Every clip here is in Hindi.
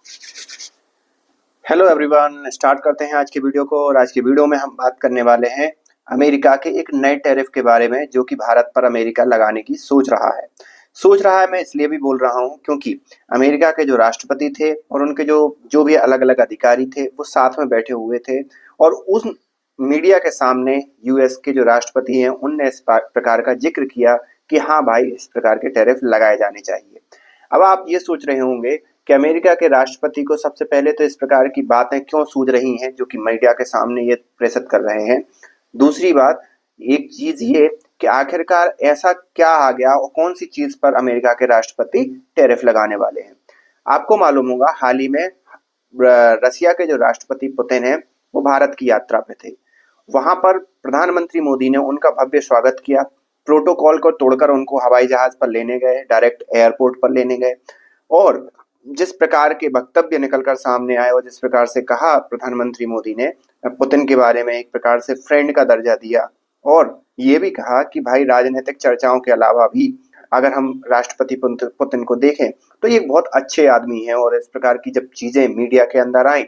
हेलो एवरीवन, स्टार्ट करते हैं आज की वीडियो को। और आज की वीडियो में हम बात करने वाले हैं अमेरिका के एक नए टैरिफ के बारे में जो कि भारत पर अमेरिका लगाने की सोच रहा है। मैं इसलिए भी बोल रहा हूं क्योंकि अमेरिका के जो राष्ट्रपति थे और उनके जो जो भी अलग अलग अधिकारी थे वो साथ में बैठे हुए थे। और उस मीडिया के सामने यूएस के जो राष्ट्रपति हैं उनने इस प्रकार का जिक्र किया कि हाँ भाई, इस प्रकार के टैरिफ लगाए जाने चाहिए। अब आप ये सोच रहे होंगे कि अमेरिका के राष्ट्रपति को सबसे पहले तो इस प्रकार की बातें क्यों सूझ रही हैं जो कि मीडिया के सामने ये प्रेषित कर रहे हैं। दूसरी बात, एक चीज ये कि आखिरकार ऐसा क्या आ गया और कौन सी चीज पर अमेरिका के राष्ट्रपति टैरिफ लगाने वाले हैं। आपको मालूम होगा, हाल ही में रसिया के जो राष्ट्रपति पुतिन हैं वो भारत की यात्रा पे थे। वहां पर प्रधानमंत्री मोदी ने उनका भव्य स्वागत किया। प्रोटोकॉल को तोड़कर उनको हवाई जहाज पर लेने गए, डायरेक्ट एयरपोर्ट पर लेने गए। और जिस प्रकार के वक्तव्य निकलकर सामने आए और जिस प्रकार से कहा प्रधानमंत्री मोदी ने पुतिन के बारे में, एक प्रकार से फ्रेंड का दर्जा दिया। और ये भी कहा कि भाई, राजनीतिक चर्चाओं के अलावा भी अगर हम राष्ट्रपति पुतिन को देखें तो ये बहुत अच्छे आदमी हैं। और इस प्रकार की जब चीजें मीडिया के अंदर आई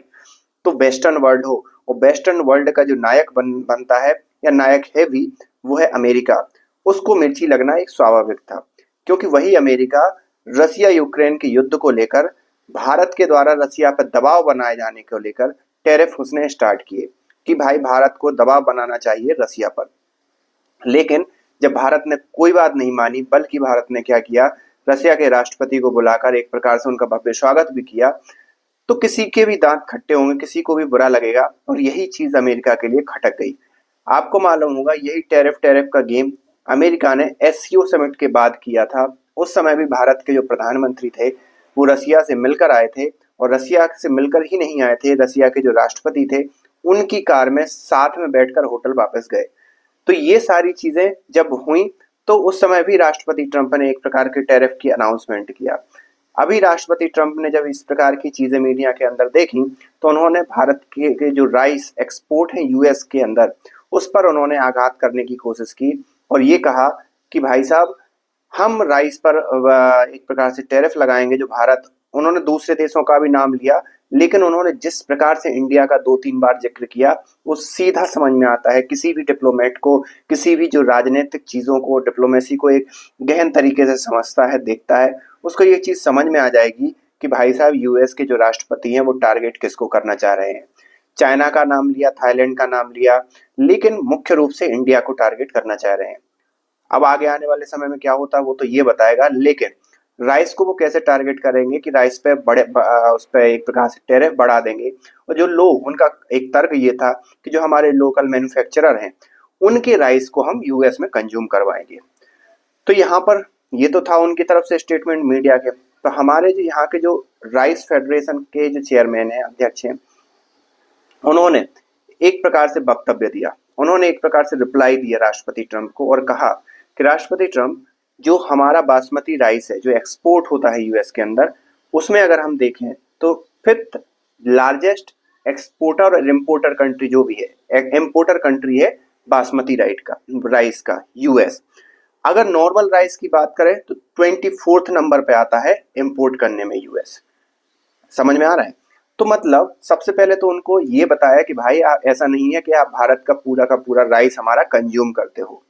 तो वेस्टर्न वर्ल्ड हो, और वेस्टर्न वर्ल्ड का जो नायक बनता है या नायक है भी, वो है अमेरिका। उसको मिर्ची लगना एक स्वाभाविक था, क्योंकि वही अमेरिका रसिया यूक्रेन के युद्ध को लेकर, भारत के द्वारा रसिया पर दबाव बनाए जाने को लेकर टैरिफ उसने स्टार्ट किए कि भाई, भारत को दबाव बनाना चाहिए रसिया पर। लेकिन जब भारत ने कोई बात नहीं मानी, बल्कि भारत ने क्या किया, रसिया के राष्ट्रपति को बुलाकर एक प्रकार से उनका भव्य स्वागत भी किया, तो किसी के भी दांत खट्टे होंगे, किसी को भी बुरा लगेगा। और यही चीज अमेरिका के लिए खटक गई। आपको मालूम होगा, यही टैरिफ टैरिफ का गेम अमेरिका ने एससीओ समिट के बाद किया था। उस समय भी भारत के जो प्रधानमंत्री थे वो रसिया से मिलकर आए थे। और रसिया से मिलकर ही नहीं आए थे, रसिया के जो राष्ट्रपति थे उनकी कार में साथ में बैठकर होटल वापस गए। तो ये सारी चीजें जब हुई तो उस समय भी राष्ट्रपति ट्रंप ने एक प्रकार के टैरिफ की अनाउंसमेंट किया। अभी राष्ट्रपति ट्रंप ने जब इस प्रकार की चीजें मीडिया के अंदर देखी तो उन्होंने भारत के जो राइस एक्सपोर्ट है यूएस के अंदर, उस पर उन्होंने आघात करने की कोशिश की। और ये कहा कि भाई साहब, हम राइस पर एक प्रकार से टैरिफ लगाएंगे जो भारत, उन्होंने दूसरे देशों का भी नाम लिया, लेकिन उन्होंने जिस प्रकार से इंडिया का 2-3 बार जिक्र किया वो सीधा समझ में आता है किसी भी डिप्लोमेट को, किसी भी जो राजनीतिक चीजों को, डिप्लोमेसी को एक गहन तरीके से समझता है, देखता है, उसको ये चीज समझ में आ जाएगी कि भाई साहब, यूएस के जो राष्ट्रपति हैं वो टारगेट किसको करना चाह रहे हैं। चाइना का नाम लिया, थाईलैंड का नाम लिया, लेकिन मुख्य रूप से इंडिया को टारगेट करना चाह रहे हैं। अब आगे आने वाले समय में क्या होता है वो तो ये बताएगा, लेकिन राइस को वो कैसे टारगेट करेंगे कि राइस पे उस पे एक प्रकार से टैरिफ बढ़ा देंगे। और जो लोग, उनका एक तर्क ये था कि जो हमारे लोकल मैन्युफैक्चरर हैं उनके राइस को हम यूएस में कंज्यूम करवाएंगे। तो यहाँ पर ये तो था उनकी तरफ से स्टेटमेंट मीडिया के। तो हमारे जो यहाँ के जो राइस फेडरेशन के जो चेयरमैन हैं, अध्यक्ष हैं, उन्होंने एक प्रकार से वक्तव्य दिया, उन्होंने एक प्रकार से रिप्लाई दिया राष्ट्रपति ट्रंप को और कहा कि राष्ट्रपति ट्रंप, जो हमारा बासमती राइस है जो एक्सपोर्ट होता है यूएस के अंदर, उसमें अगर हम देखें तो फिफ्थ लार्जेस्ट एक्सपोर्टर और इम्पोर्टर कंट्री जो भी है, इम्पोर्टर कंट्री है बासमती राइस का यूएस। अगर नॉर्मल राइस की बात करें तो 24th नंबर पे आता है इम्पोर्ट करने में यूएस। समझ में आ रहा है? तो मतलब सबसे पहले तो उनको ये बताया कि भाई, आप ऐसा नहीं है कि आप भारत का पूरा राइस हमारा कंज्यूम करते हो।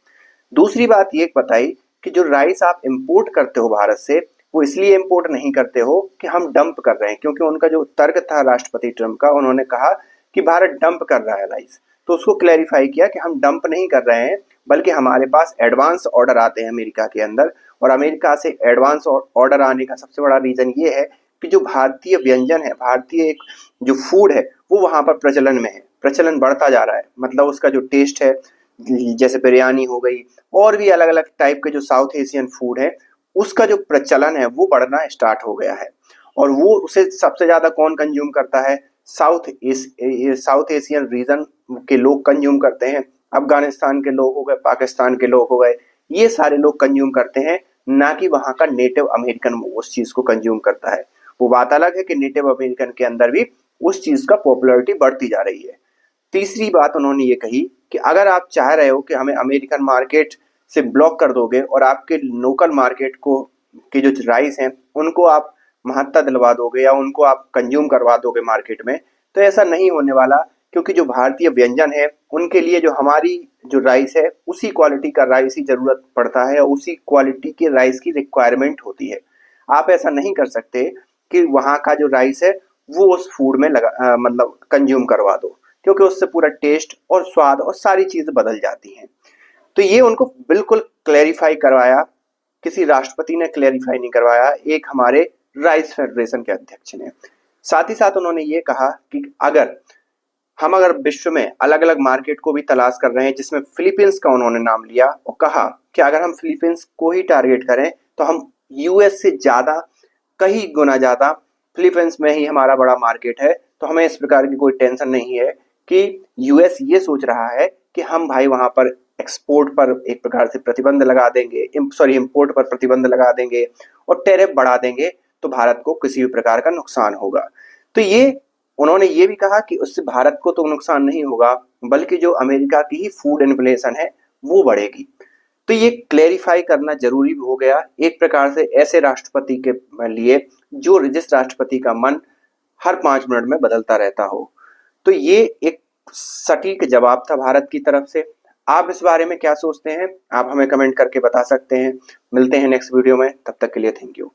दूसरी बात ये बताई कि जो राइस आप इंपोर्ट करते हो भारत से, वो इसलिए इंपोर्ट नहीं करते हो कि हम डंप कर रहे हैं, क्योंकि उनका जो तर्क था राष्ट्रपति ट्रंप का, उन्होंने कहा कि भारत डंप कर रहा है राइस। तो उसको क्लैरिफाई किया कि हम डंप नहीं कर रहे हैं, बल्कि हमारे पास एडवांस ऑर्डर आते हैं अमेरिका के अंदर। और अमेरिका से एडवांस ऑर्डर आने का सबसे बड़ा रीजन ये है कि जो भारतीय व्यंजन है, भारतीय एक जो फूड है, वो वहां पर प्रचलन में है, प्रचलन बढ़ता जा रहा है। मतलब उसका जो टेस्ट है, जैसे बिरयानी हो गई और भी अलग अलग टाइप के जो साउथ एशियन फूड है, उसका जो प्रचलन है वो बढ़ना स्टार्ट हो गया है। और वो उसे सबसे ज्यादा कौन कंज्यूम करता है? साउथ एशियन रीजन के लोग कंज्यूम करते हैं। अफगानिस्तान के लोग हो गए, पाकिस्तान के लोग हो गए, ये सारे लोग कंज्यूम करते हैं, ना कि वहां का नेटिव अमेरिकन उस चीज को कंज्यूम करता है। वो बात अलग है कि नेटिव अमेरिकन के अंदर भी उस चीज का पॉपुलैरिटी बढ़ती जा रही है। तीसरी बात उन्होंने ये कही कि अगर आप चाह रहे हो कि हमें अमेरिकन मार्केट से ब्लॉक कर दोगे और आपके लोकल मार्केट को के जो राइस हैं उनको आप महत्ता दिलवा दोगे या उनको आप कंज्यूम करवा दोगे मार्केट में, तो ऐसा नहीं होने वाला। क्योंकि जो भारतीय व्यंजन है उनके लिए जो हमारी जो राइस है उसी क्वालिटी का राइस ही जरूरत पड़ता है और उसी क्वालिटी के राइस की रिक्वायरमेंट होती है। आप ऐसा नहीं कर सकते कि वहाँ का जो राइस है वो उस फूड में मतलब कंज्यूम करवा दो, क्योंकि उससे पूरा टेस्ट और स्वाद और सारी चीजें बदल जाती हैं। तो ये उनको बिल्कुल क्लैरिफाई करवाया, किसी राष्ट्रपति ने क्लैरिफाई नहीं करवाया, एक हमारे राइस फेडरेशन के अध्यक्ष ने। साथ ही साथ उन्होंने ये कहा कि अगर विश्व में अलग अलग मार्केट को भी तलाश कर रहे हैं, जिसमें फिलीपींस का उन्होंने नाम लिया और कहा कि अगर हम फिलीपींस को ही टारगेट करें तो हम यूएस से ज्यादा, कई गुना ज्यादा फिलीपींस में ही हमारा बड़ा मार्केट है। तो हमें इस प्रकार की कोई टेंशन नहीं है कि यूएस ये सोच रहा है कि हम भाई वहां पर एक्सपोर्ट पर एक प्रकार से प्रतिबंध लगा देंगे, इंपोर्ट पर प्रतिबंध लगा देंगे और टैरिफ बढ़ा देंगे तो भारत को किसी भी प्रकार का नुकसान होगा। तो ये उन्होंने ये भी कहा कि उससे भारत को तो नुकसान नहीं होगा, बल्कि जो अमेरिका की ही फूड इन्फ्लेशन है वो बढ़ेगी। तो ये क्लेरिफाई करना जरूरी हो गया एक प्रकार से ऐसे राष्ट्रपति के लिए जिस राष्ट्रपति का मन हर 5 मिनट में बदलता रहता हो। तो ये एक सटीक जवाब था भारत की तरफ से। आप इस बारे में क्या सोचते हैं? आप हमें कमेंट करके बता सकते हैं। मिलते हैं नेक्स्ट वीडियो में, तब तक के लिए थैंक यू।